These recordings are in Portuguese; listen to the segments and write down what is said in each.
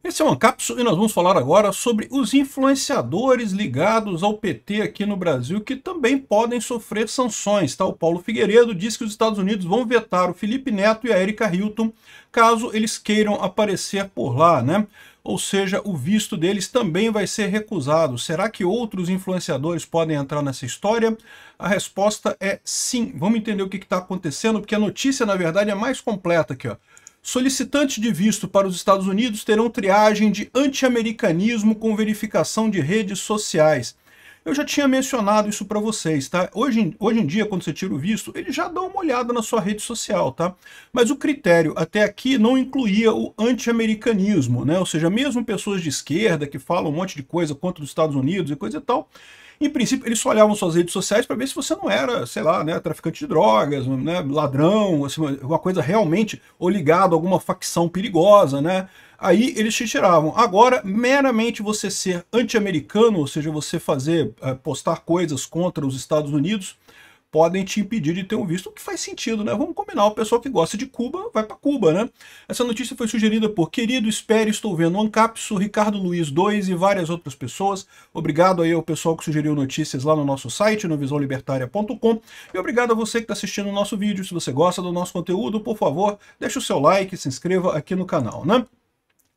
Esse é o Ancapso e nós vamos falar agora sobre os influenciadores ligados ao PT aqui no Brasil que também podem sofrer sanções. Tá? O Paulo Figueiredo disse que os Estados Unidos vão vetar o Felipe Neto e a Erika Hilton caso eles queiram aparecer por lá, né? Ou seja, o visto deles também vai ser recusado. Será que outros influenciadores podem entrar nessa história? A resposta é sim. Vamos entender o que está acontecendo, porque a notícia, na verdade, é mais completa aqui, ó. Solicitantes de visto para os Estados Unidos terão triagem de anti-americanismo com verificação de redes sociais. Eu já tinha mencionado isso para vocês, tá? Hoje em dia, quando você tira o visto, ele já dá uma olhada na sua rede social, tá? Mas o critério até aqui não incluía o anti-americanismo, né? Ou seja, mesmo pessoas de esquerda que falam um monte de coisa contra os Estados Unidos e coisa e tal, em princípio, eles só olhavam suas redes sociais para ver se você não era, sei lá, né, traficante de drogas, né, ladrão, assim, uma coisa realmente, ou ligado a alguma facção perigosa, né? Aí eles te tiravam. Agora, meramente você ser anti-americano, ou seja, você fazer, postar coisas contra os Estados Unidos, podem te impedir de ter um visto, o que faz sentido, né? Vamos combinar, o pessoal que gosta de Cuba vai para Cuba, né? Essa notícia foi sugerida por Querido Espere, Estou Vendo, Ancapso, Ricardo Luiz 2 e várias outras pessoas. Obrigado aí ao pessoal que sugeriu notícias lá no nosso site, no visãolibertaria.com, e obrigado a você que está assistindo o nosso vídeo. Se você gosta do nosso conteúdo, por favor, deixe o seu like, se inscreva aqui no canal, né?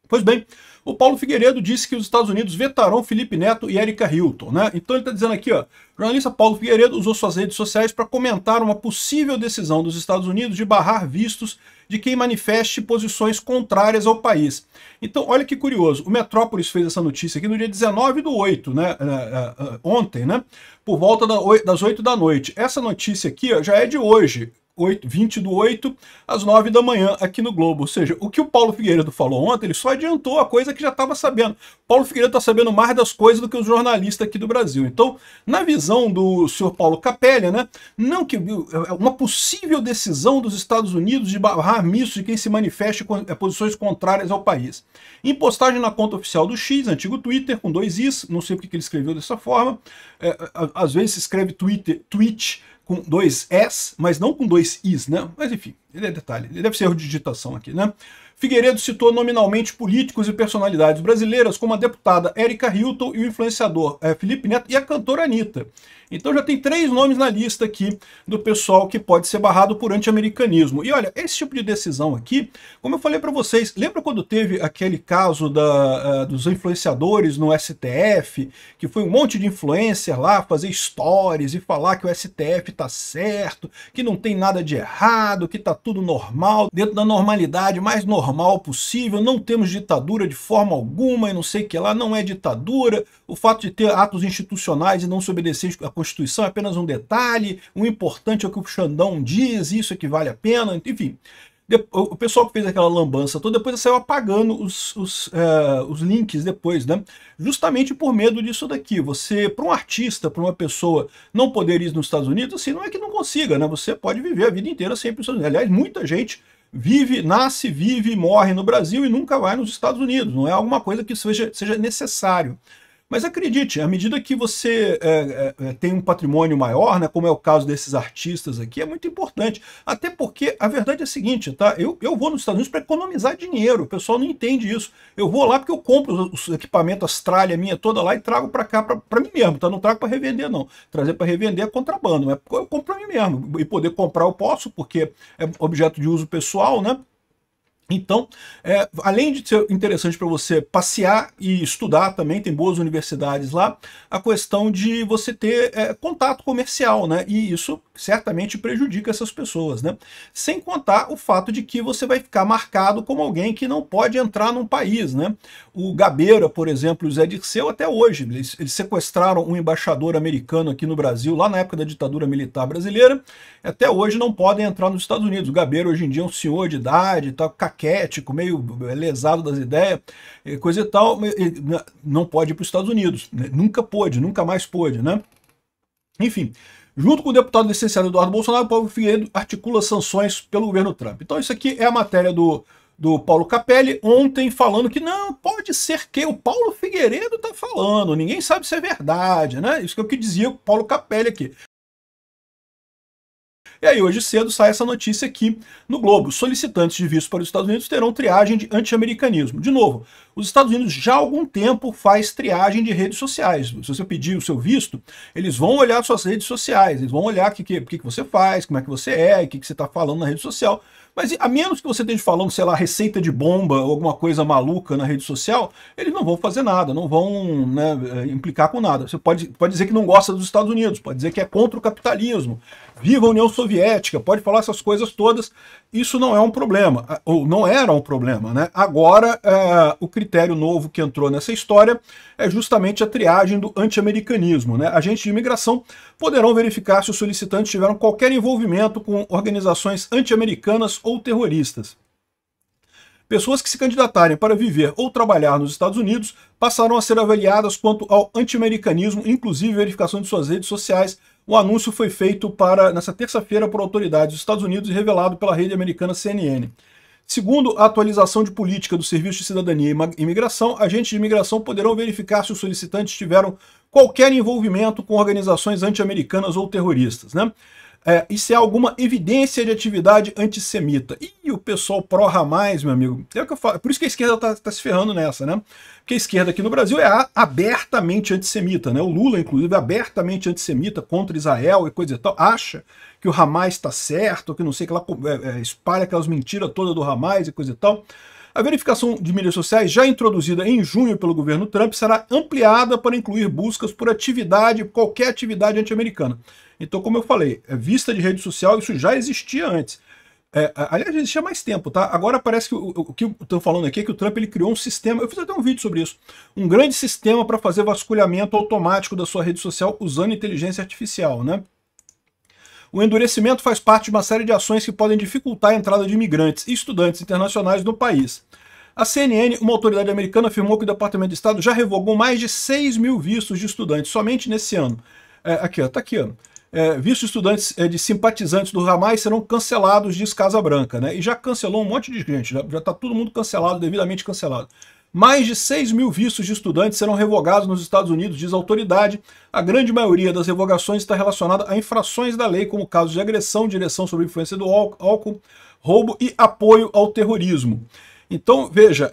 Pois bem, o Paulo Figueiredo disse que os Estados Unidos vetarão Felipe Neto e Erika Hilton, né? Então ele está dizendo aqui, ó, o jornalista Paulo Figueiredo usou suas redes sociais para comentar uma possível decisão dos Estados Unidos de barrar vistos de quem manifeste posições contrárias ao país. Então, olha que curioso, o Metrópolis fez essa notícia aqui no dia 19/8, né? Ontem, né? Por volta das 8 da noite. Essa notícia aqui, ó, já é de hoje. 20/8 às 9 da manhã aqui no Globo. Ou seja, o que o Paulo Figueiredo falou ontem, ele só adiantou a coisa que já estava sabendo. Paulo Figueiredo está sabendo mais das coisas do que os jornalistas aqui do Brasil. Então, na visão do senhor Paulo Capelli, né, não que uma possível decisão dos Estados Unidos de barrar mistos de quem se manifeste com posições contrárias ao país. Em postagem na conta oficial do X, antigo Twitter, com 2 Is, não sei porque que ele escreveu dessa forma, às vezes se escreve tweet com 2 S, mas não com 2 Is, né? Mas enfim, ele é detalhe, ele deve ser erro de digitação aqui, né? Figueiredo citou nominalmente políticos e personalidades brasileiras, como a deputada Erika Hilton e o influenciador Felipe Neto e a cantora Anitta. Então já tem 3 nomes na lista aqui do pessoal que pode ser barrado por anti-americanismo. E olha, esse tipo de decisão aqui, como eu falei para vocês, lembra quando teve aquele caso dos influenciadores no STF, que foi um monte de influencer lá fazer stories e falar que o STF tá certo, que não tem nada de errado, que tá tudo normal, dentro da normalidade mais normal possível, não temos ditadura de forma alguma e não sei o que lá, não é ditadura, o fato de ter atos institucionais e não se obedecer a Constituição é apenas um detalhe, o importante é o que o Xandão diz, isso é que vale a pena, enfim. O pessoal que fez aquela lambança toda, depois saiu apagando os links depois, né? Justamente por medo disso daqui. Você, para um artista, para uma pessoa não poder ir nos Estados Unidos, assim, não é que não consiga, né? Você pode viver a vida inteira sempre nos Estados Unidos. Aliás, muita gente nasce, vive e morre no Brasil e nunca vai nos Estados Unidos. Não é alguma coisa que seja necessário. Mas acredite, à medida que você tem um patrimônio maior, né, como é o caso desses artistas aqui, é muito importante. Até porque a verdade é a seguinte, tá? Eu vou nos Estados Unidos para economizar dinheiro, o pessoal não entende isso. Eu vou lá porque eu compro os equipamentos, as tralhas minha toda lá e trago para cá para mim mesmo, tá? Não trago para revender, não. Trazer para revender é contrabando, mas eu compro para mim mesmo. E poder comprar eu posso, porque é objeto de uso pessoal, né? Então, além de ser interessante para você passear e estudar também, tem boas universidades lá, a questão de você ter contato comercial, né? E isso certamente prejudica essas pessoas, né? Sem contar o fato de que você vai ficar marcado como alguém que não pode entrar num país, né? O Gabeira, por exemplo, o Zé Dirceu, até hoje, eles sequestraram um embaixador americano aqui no Brasil, lá na época da ditadura militar brasileira, até hoje não podem entrar nos Estados Unidos. O Gabeira hoje em dia é um senhor de idade, tá caquético, meio lesado das ideias, coisa e tal, não pode ir para os Estados Unidos. Nunca pôde, nunca mais pôde, né? Enfim, junto com o deputado licenciado Eduardo Bolsonaro, o Paulo Figueiredo articula sanções pelo governo Trump. Então isso aqui é a matéria do Paulo Capelli ontem falando que não, pode ser que o Paulo Figueiredo está falando, ninguém sabe se é verdade, né? Isso que é o que dizia o Paulo Capelli aqui. E aí hoje cedo sai essa notícia aqui no Globo. Solicitantes de visto para os Estados Unidos terão triagem de anti-americanismo. De novo, os Estados Unidos já há algum tempo faz triagem de redes sociais. Se você pedir o seu visto, eles vão olhar suas redes sociais, eles vão olhar o que você faz, como é que você é, o que você está falando na rede social. Mas a menos que você esteja falando, sei lá, receita de bomba ou alguma coisa maluca na rede social, eles não vão fazer nada, não vão, né, implicar com nada. Você pode dizer que não gosta dos Estados Unidos, pode dizer que é contra o capitalismo, viva a União Soviética, pode falar essas coisas todas, isso não é um problema, ou não era um problema, né? Agora, o critério novo que entrou nessa história é justamente a triagem do anti-americanismo, né? Agentes de imigração poderão verificar se os solicitantes tiveram qualquer envolvimento com organizações anti-americanas ou terroristas. Pessoas que se candidatarem para viver ou trabalhar nos Estados Unidos passarão a ser avaliadas quanto ao anti-americanismo, inclusive verificação de suas redes sociais. O anúncio foi feito nessa terça-feira por autoridades dos Estados Unidos e revelado pela rede americana CNN. Segundo a atualização de política do Serviço de Cidadania e Imigração, agentes de imigração poderão verificar se os solicitantes tiveram qualquer envolvimento com organizações anti-americanas ou terroristas, né? E se há alguma evidência de atividade antissemita. E o pessoal pró-Hamas, meu amigo, é o que eu falo, por isso que a esquerda está se ferrando nessa, né? Porque a esquerda aqui no Brasil é abertamente antissemita, né? O Lula, inclusive, é abertamente antissemita contra Israel e coisa e tal, acha que o Hamas está certo, que não sei, que ela espalha aquelas mentiras todas do Hamas e coisa e tal. A verificação de mídias sociais, já introduzida em junho pelo governo Trump, será ampliada para incluir buscas por qualquer atividade anti-americana. Então, como eu falei, vista de rede social, isso já existia antes. Aliás, já existia há mais tempo, tá? Agora parece que o que eu estou falando aqui é que o Trump ele criou um sistema, eu fiz até um vídeo sobre isso, um grande sistema para fazer vasculhamento automático da sua rede social usando inteligência artificial, né? O endurecimento faz parte de uma série de ações que podem dificultar a entrada de imigrantes e estudantes internacionais no país. A CNN, uma autoridade americana, afirmou que o Departamento de Estado já revogou mais de 6 mil vistos de estudantes somente nesse ano. Aqui, ó, tá aqui, ó. Vistos de estudantes de simpatizantes do Hamas serão cancelados, diz Casa Branca, né? E já cancelou um monte de gente, já está todo mundo cancelado, devidamente cancelado. Mais de 6 mil vistos de estudantes serão revogados nos Estados Unidos, diz a autoridade. A grande maioria das revogações está relacionada a infrações da lei, como casos de agressão, direção sob influência do álcool, roubo e apoio ao terrorismo. Então, veja,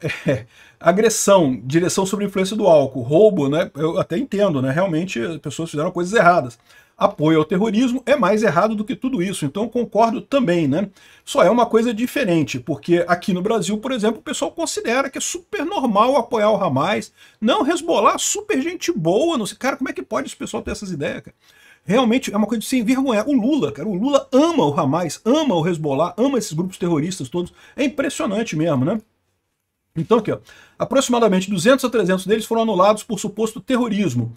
agressão, direção sob influência do álcool, roubo, né? Eu até entendo, né? Realmente as pessoas fizeram coisas erradas. Apoio ao terrorismo é mais errado do que tudo isso, então concordo também, né? Só é uma coisa diferente, porque aqui no Brasil, por exemplo, o pessoal considera que é super normal apoiar o Hamas. Não, Hezbollah, super gente boa, não sei, cara, como é que pode esse pessoal ter essas ideias, cara? Realmente é uma coisa de se envergonhar. O Lula, cara, o Lula ama o Hamas, ama o Hezbollah, ama esses grupos terroristas todos. É impressionante mesmo, né? Então aqui, ó, aproximadamente 200 a 300 deles foram anulados por suposto terrorismo.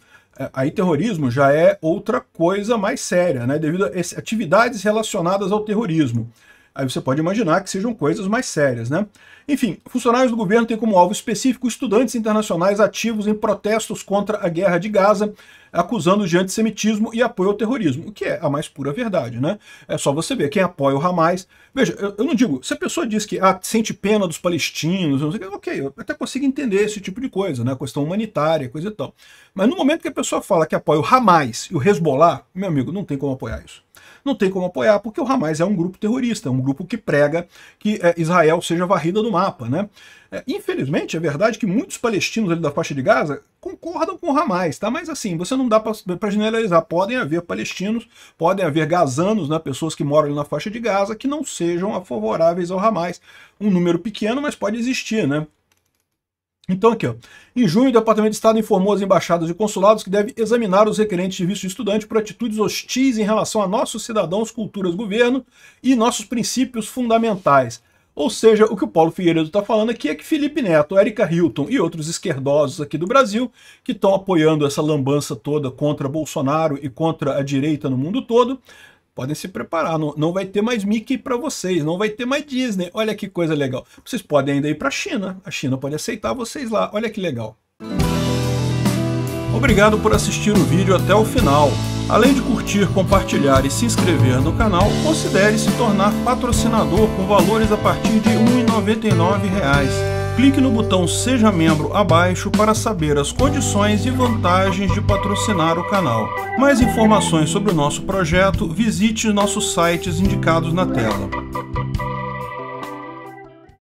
Aí terrorismo já é outra coisa mais séria, né? Devido a atividades relacionadas ao terrorismo. Aí você pode imaginar que sejam coisas mais sérias, né? Enfim, funcionários do governo têm como alvo específico estudantes internacionais ativos em protestos contra a guerra de Gaza, acusando de antissemitismo e apoio ao terrorismo, o que é a mais pura verdade, né? É só você ver quem apoia o Hamas. Veja, eu não digo, se a pessoa diz que sente pena dos palestinos, não sei o que, ok, eu até consigo entender esse tipo de coisa, né? Questão humanitária, coisa e tal. Mas no momento que a pessoa fala que apoia o Hamas e o Hezbollah, meu amigo, não tem como apoiar isso. Não tem como apoiar, porque o Hamas é um grupo terrorista, um grupo que prega que Israel seja varrida do mapa, né? Infelizmente, é verdade que muitos palestinos ali da faixa de Gaza concordam com o Hamas, tá? Mas assim, você não dá para generalizar. Podem haver palestinos, podem haver gazanos, né? Pessoas que moram ali na faixa de Gaza que não sejam favoráveis ao Hamas. Um número pequeno, mas pode existir, né? Então aqui, ó, em junho o Departamento de Estado informou às embaixadas e consulados que deve examinar os requerentes de visto de estudante por atitudes hostis em relação a nossos cidadãos, culturas, governo e nossos princípios fundamentais. Ou seja, o que o Paulo Figueiredo está falando aqui é que Felipe Neto, Érica Hilton e outros esquerdosos aqui do Brasil, que estão apoiando essa lambança toda contra Bolsonaro e contra a direita no mundo todo, podem se preparar, não vai ter mais Mickey para vocês, não vai ter mais Disney. Olha que coisa legal. Vocês podem ainda ir para a China pode aceitar vocês lá, olha que legal. Obrigado por assistir o vídeo até o final. Além de curtir, compartilhar e se inscrever no canal, considere se tornar patrocinador com valores a partir de R$ 1,99. Clique no botão Seja Membro abaixo para saber as condições e vantagens de patrocinar o canal. Mais informações sobre o nosso projeto, visite nossos sites indicados na tela.